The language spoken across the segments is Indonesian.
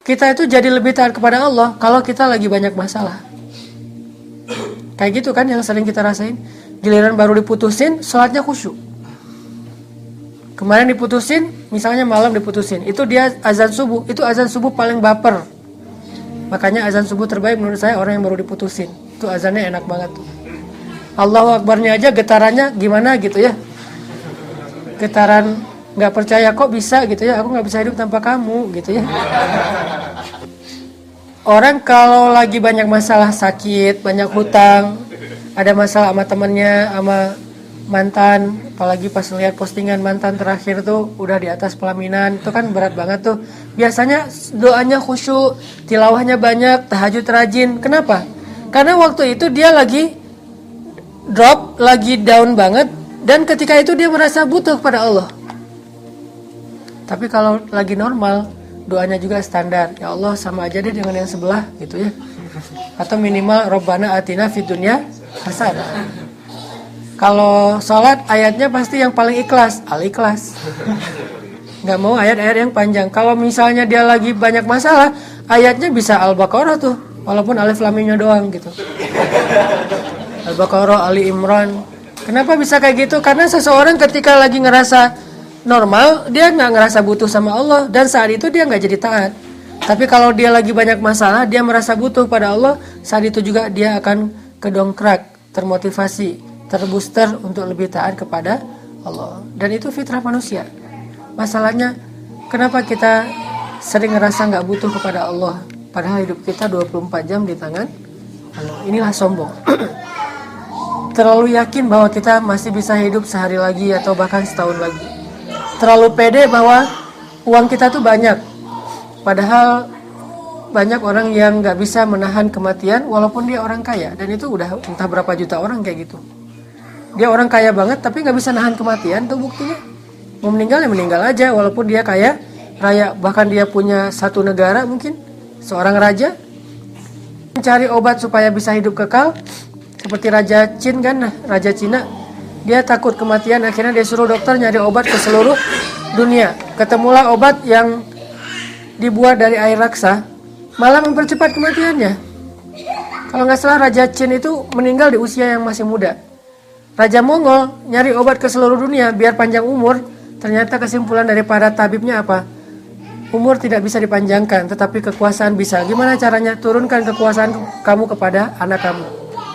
kita itu jadi lebih taat kepada Allah kalau kita lagi banyak masalah. Kayak gitu kan yang sering kita rasain. Giliran baru diputusin, sholatnya khusyuk. Kemarin diputusin, misalnya malam diputusin, itu dia azan subuh, itu azan subuh paling baper. Makanya azan subuh terbaik menurut saya orang yang baru diputusin. Itu azannya enak banget tuh. Allahu Akbarnya aja getarannya gimana gitu ya. Getaran nggak percaya kok bisa gitu ya, aku nggak bisa hidup tanpa kamu gitu ya. Orang kalau lagi banyak masalah, sakit, banyak hutang, ada masalah sama temennya, sama mantan, apalagi pas lihat postingan mantan terakhir tuh udah di atas pelaminan, itu kan berat banget tuh. Biasanya doanya khusyuk, tilawahnya banyak, tahajud rajin. Kenapa? Karena waktu itu dia lagi drop, lagi down banget, dan ketika itu dia merasa butuh kepada Allah. Tapi kalau lagi normal, doanya juga standar. Ya Allah sama aja deh dengan yang sebelah gitu ya. Atau minimal Rabbana atina fid dunya hasanah. Kalau sholat ayatnya pasti yang paling ikhlas, Al-Ikhlas. Nggak mau ayat-ayat yang panjang. Kalau misalnya dia lagi banyak masalah, ayatnya bisa Al-Baqarah tuh, walaupun alif lam mimnya doang gitu. Al-Baqarah, Ali Imran. Kenapa bisa kayak gitu? Karena seseorang ketika lagi ngerasa normal, dia nggak ngerasa butuh sama Allah, dan saat itu dia nggak jadi taat. Tapi kalau dia lagi banyak masalah, dia merasa butuh pada Allah, saat itu juga dia akan kedongkrak, termotivasi, terbooster untuk lebih taat kepada Allah. Dan itu fitrah manusia. Masalahnya, kenapa kita sering ngerasa nggak butuh kepada Allah, padahal hidup kita 24 jam di tangan Allah. Inilah sombong. Terlalu yakin bahwa kita masih bisa hidup sehari lagi atau bahkan setahun lagi. Terlalu pede bahwa uang kita tuh banyak, padahal banyak orang yang nggak bisa menahan kematian walaupun dia orang kaya. Dan itu udah entah berapa juta orang kayak gitu. Dia orang kaya banget tapi nggak bisa nahan kematian, tuh buktinya. Mau meninggal ya meninggal aja walaupun dia kaya raya, bahkan dia punya satu negara mungkin, seorang raja. Mencari obat supaya bisa hidup kekal, seperti Raja Qin kan, Raja Cina. Dia takut kematian, akhirnya dia suruh dokter nyari obat ke seluruh dunia. Ketemulah obat yang dibuat dari air raksa, malah mempercepat kematiannya. Kalau nggak salah Raja Qin itu meninggal di usia yang masih muda. Raja Mongol nyari obat ke seluruh dunia biar panjang umur. Ternyata kesimpulan dari para tabibnya apa? Umur tidak bisa dipanjangkan, tetapi kekuasaan bisa. Gimana caranya? Turunkan kekuasaan kamu kepada anak kamu.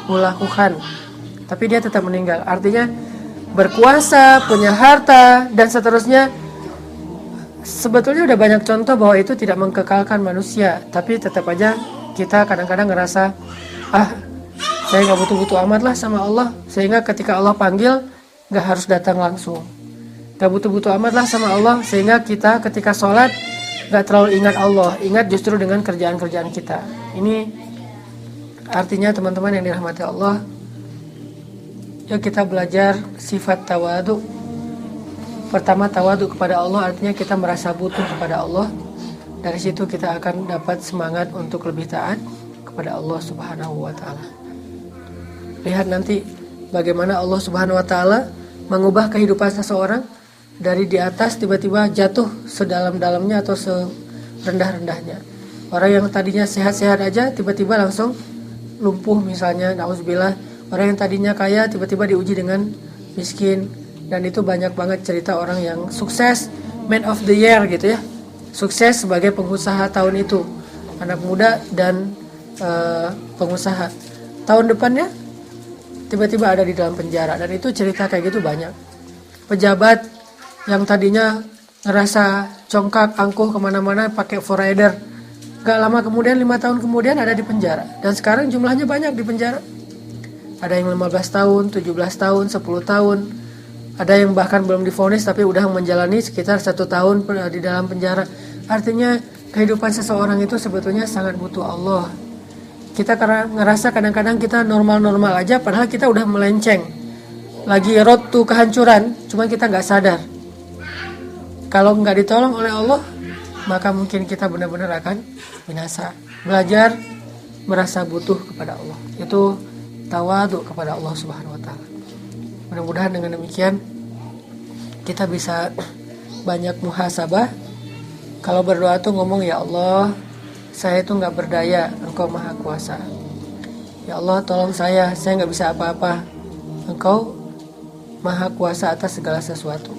Mulakukan. Tapi dia tetap meninggal. Artinya berkuasa, punya harta, dan seterusnya. Sebetulnya udah banyak contoh bahwa itu tidak mengkekalkan manusia. Tapi tetap aja kita kadang-kadang ngerasa, saya gak butuh-butuh amat lah sama Allah. Sehingga ketika Allah panggil, gak harus datang langsung. Gak butuh-butuh amat lah sama Allah. Sehingga kita ketika sholat, gak terlalu ingat Allah. Ingat justru dengan kerjaan-kerjaan kita. Ini artinya teman-teman yang dirahmati Allah, yuk kita belajar sifat tawadu. Pertama, tawadu kepada Allah artinya kita merasa butuh kepada Allah. Dari situ kita akan dapat semangat untuk lebih taat kepada Allah Subhanahu wa taala. Lihat nanti bagaimana Allah Subhanahu wa taala mengubah kehidupan seseorang dari di atas tiba-tiba jatuh sedalam-dalamnya atau serendah-rendahnya. Orang yang tadinya sehat-sehat aja tiba-tiba langsung lumpuh misalnya, nauzubillah. Orang yang tadinya kaya tiba-tiba diuji dengan miskin. Dan itu banyak banget cerita orang yang sukses, man of the year gitu ya, sukses sebagai pengusaha tahun itu, anak muda dan pengusaha. Tahun depannya tiba-tiba ada di dalam penjara. Dan itu cerita kayak gitu banyak. Pejabat yang tadinya ngerasa congkak angkuh kemana-mana pakai forrider, gak lama kemudian 5 tahun kemudian ada di penjara. Dan sekarang jumlahnya banyak di penjara. Ada yang 15 tahun, 17 tahun, 10 tahun. Ada yang bahkan belum divonis tapi udah menjalani sekitar 1 tahun di dalam penjara. Artinya kehidupan seseorang itu sebetulnya sangat butuh Allah. Kita karena ngerasa kadang-kadang kita normal-normal aja, padahal kita udah melenceng. Lagi road to kehancuran, cuma kita gak sadar. Kalau gak ditolong oleh Allah, maka mungkin kita benar-benar akan binasa. Belajar merasa butuh kepada Allah. Itu tawadu kepada Allah Subhanahu wa taala. Mudah-mudahan dengan demikian kita bisa banyak muhasabah. Kalau berdoa tuh ngomong, ya Allah, saya itu nggak berdaya, Engkau maha kuasa. Ya Allah, tolong saya nggak bisa apa-apa, Engkau maha kuasa atas segala sesuatu.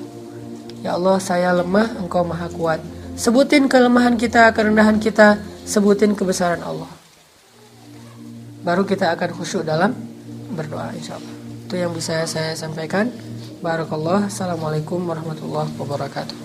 Ya Allah, saya lemah, Engkau maha kuat. Sebutin kelemahan kita, kerendahan kita, sebutin kebesaran Allah. Baru kita akan khusyuk dalam berdoa, insya Allah. Itu yang bisa saya sampaikan. Barakallah. Assalamualaikum warahmatullahi wabarakatuh.